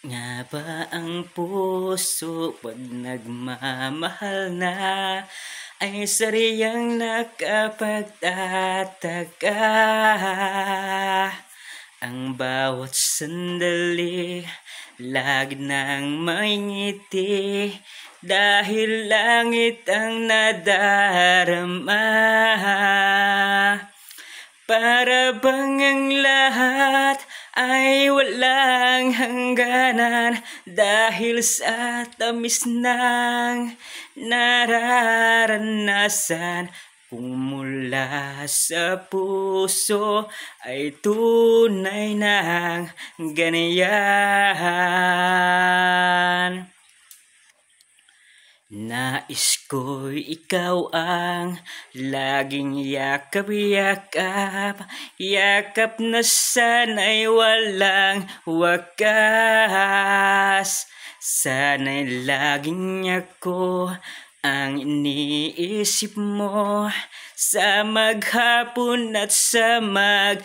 Nga ba ang puso pag nagmamahal na ay sariyang nakapagtataka? Ang bawat sandali lagi nang may ngiti dahil langit ang nadarama. Para bang ang lahat ay walang hangganan dahil sa tamis ng nararanasan. Kung mula sa puso ay tunay ng ganyan. Nais ko'y ikaw ang laging yakap-yakap, yakap na sana'y walang wakas. Sana'y laging ako ang iniisip mo sa maghapon at sa magdamag.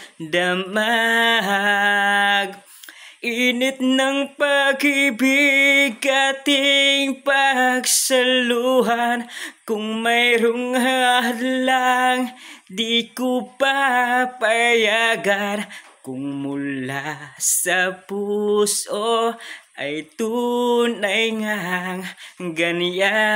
Init ng pag-ibig ating pagsaluhan. Kung mayroong hadlang, di ko papayagan. Kung mula sa puso ay tunay ngang ganyan.